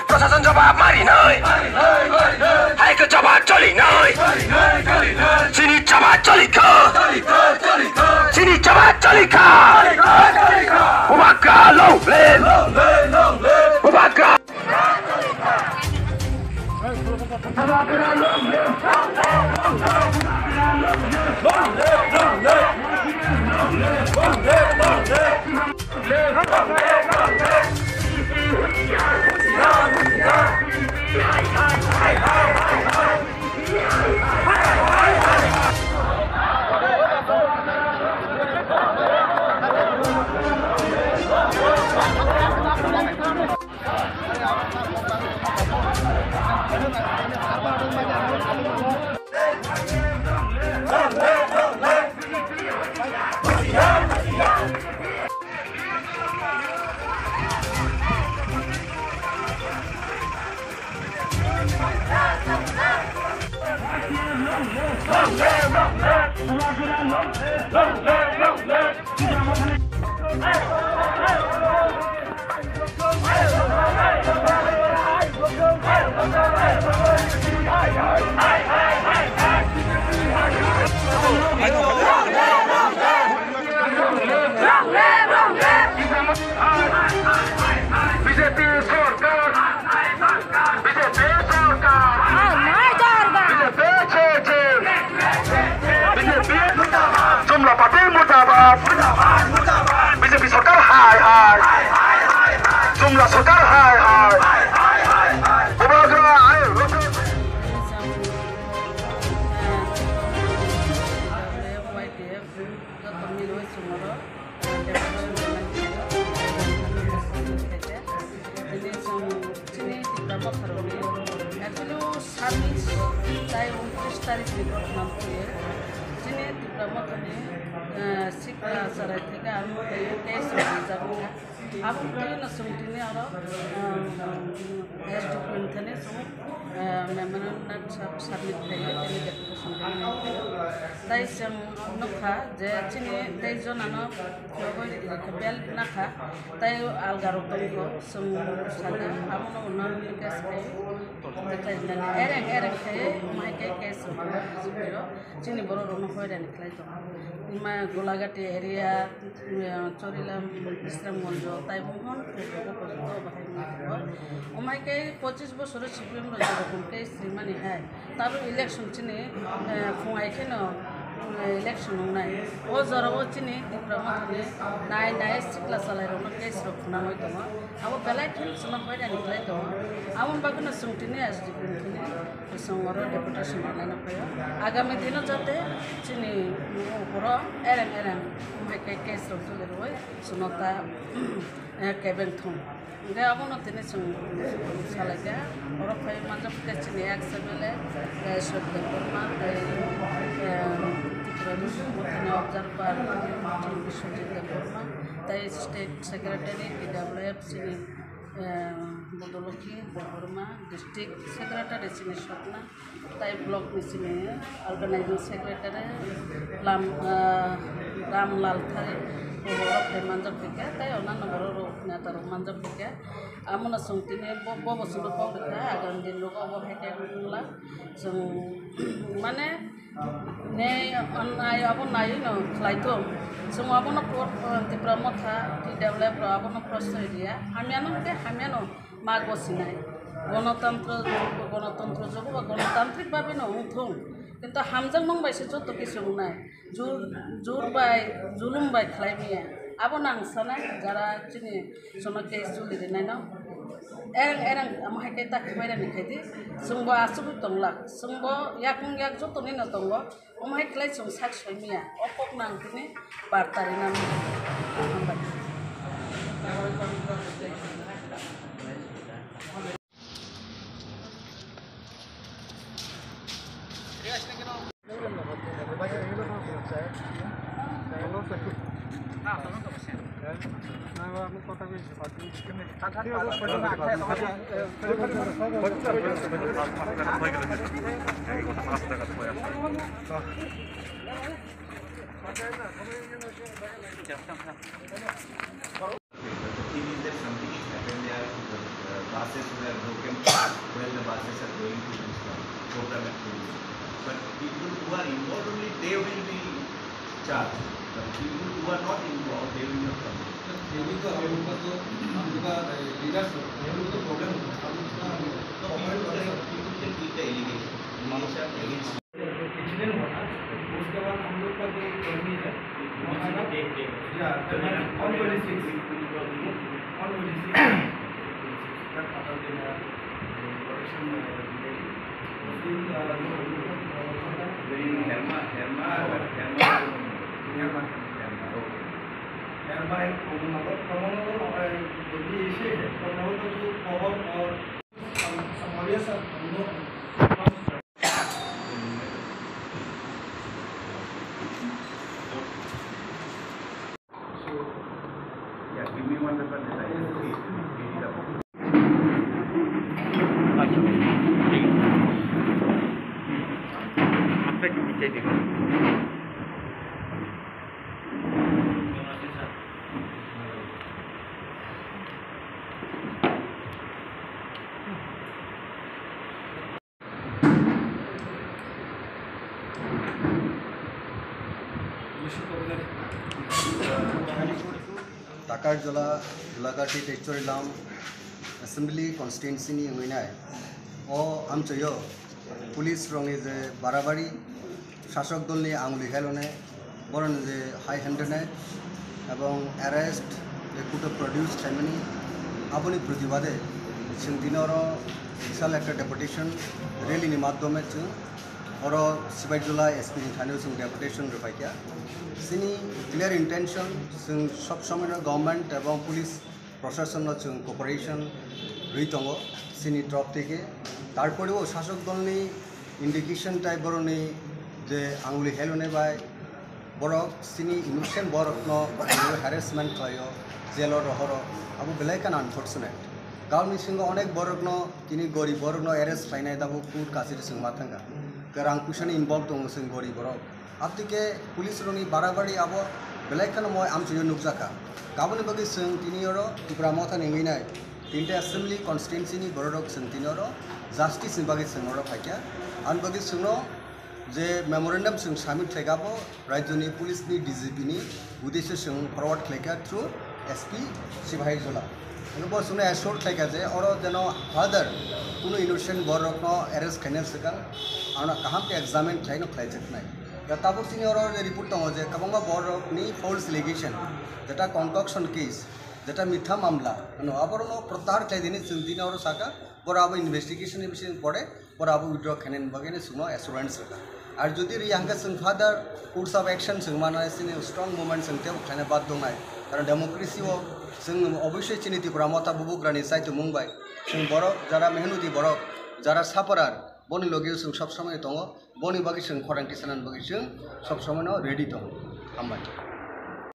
प्रशासन जवाब मारी नै आएको जवाब चली नै चिनी जवाब चली खा चिनी जवाब चली खा उबाका लौले उबाका बीजेपी सरकार हाय हाय जुमला सरकार हाय हाय अब न सुनने और मेमोरेंडम सबमिट खायो डेपुटेशन ताई जों नखा जे चिनि ताई जनानो बेल नाखा ताई आलगारो दंखो जों सानो आमनो उनाव केस खायो एरें एरें खायो माइके केस जुबिरो चिनि बर रनो होयरानि खालाय दं मा गोलाघाटी एरिया चोरिलाम विश्रामगंज ताई मोहन पर्यटन बाहाय माइके 25 बছর सिपिएम रखम के श्रीमानी है तब इलेक्शन चिनी फुंगाइखेन इलेक्शन नाय ओ जराव चिनी दिप्रामथनि नाय नाय सिक्ला सालायरनो केस रखनामै दङ अब बेलाय खेल सुना फैदानि खालाय दङ आमन बागनो सुंटिनि एसडिपिनि संगर डेपुटेशन लानानै फैयो आगामी दिनाव जाते चिनी बर एरें एरें माइके केस रखथलेरय सुनता केबेंथं गे आबनो तिनि सं सालायगा और फाय मानजा फकेचिनि एक्सेबेले शब्द बर्मा तिप्रानि ऑब्जर्वर विश्वजित बर्मा ताई स्टेट सेक्रेटरी पीडब्ल्यूएफ चिनि बदलखी बर्मा डिस्ट्रिक्ट सेक्रेटरी चिनि सपना ताई ब्लॉक चिनि ऑर्गेनाइजिंग सेक्रेटरी रामलाल थारी फाय मानजा फैका ताई अना नंबर नेता मानजा फैका आमना संतिने बबसुल पावखा आगामी दिन लोग अब फैका जों माने ने अन्नाय अब नाय न फ्लाइटो जों अब न दिप्रामथा टीडब्ल्यूएफ अब न प्रश्न दिया हामियानो मागसिनाय गणतंत्र जब गणतांत्रिक भावे न उठों किंतु हामजों नंबायसो जत किसु नाय जुलुम बाय खालायमिया अब नांसाना जरा चिनि सनके जुलि देनाय न एरें एरें माइके ताखबायरानि खायदि जोंबो आसुबो दंला जोंबो याकुं याक जतनि न दंग ओमाय क्लाय जों साखसयमिया अकक नांतिनि बारतारि नाम Something is happened there. buses were broken while the buses are going to this program activity. But people who are involved only, they will be charged. But people who are not involved, they will not come. maybe तो हम लोग का जो leaders हम लोग तो problem People can take the allegation against. Accident हुआ था उसके बाद हम लोग का जो कर्मी है या 126 Yeah, give me one paper that I can see. Takarjola, Julagati, Techorilam, Assembly Constituency in Winai, or Amchoyo, Police from is a Barabari, Shashok Dolni, Angli Helone, born is a high handed, among arrest, they could have produced Chamini, Aboni Prudivade, Chintinoro, Selected Deputation, really Nimadometu, or Sibajula, SP Hanusum Deputation Rupakia. Sini clear intention, sing sub government এবং police প্রশাসন cooperation রইতঙ্গ sini drop থেকে তারপরেও শাসক দলনি indication type বরনি যে আঙ্গুলি হেলনে by Borok sini innocent বরকনো harassment হয় জেলর রহর Abu bell icon unfortunate গাউনি সিংহ অনেক বরকনো তিনি গরিব বরকনো arrest ফাইনাই দাবু কুট কাছির সিং মাথাঙ্গা কারণ কুশানি ইনভলভ দङ সিং গরিব বরক Abdike police roni barabari abo belaikan moi amchuyo nukjaka gaboni bagi sing tinioro tupramotha ninginai tinte assembly constituency ni borodok sing tinoro justice ni bagi sing oro phaikia an bagi singno je memorandum sing samit thegabo rajyoni police ni DGP ni udeshe sing forward khleka through SP Sibhai Jola eno sunu assure thega je oro jeno further kuno innocent borokno arrest khainel sekang ana kaham ke examine khaino khaijak nai Tabuk sini orang report tahu je, kabangga borok ni false allegation, jeta concoction case, jeta mitha mamla, no, abor no protar kaya dini sendiri orang saka, bor abo investigation ni mesti pore, bor abo withdraw kanen bagian semua assurance reka. Ar jadi riangga seng father course of action seng mana sini strong movement seng tiap kanen bad dongai, karena demokrasi wo seng obviously cini ti pramota bubuk rani sai tu Mumbai, seng borok jara mehenuti borok, jara saparar. Boni logi sing sab samay tongo, boni bagi sing korang kisanan bagi sing sab samay no ready tongo, ambai.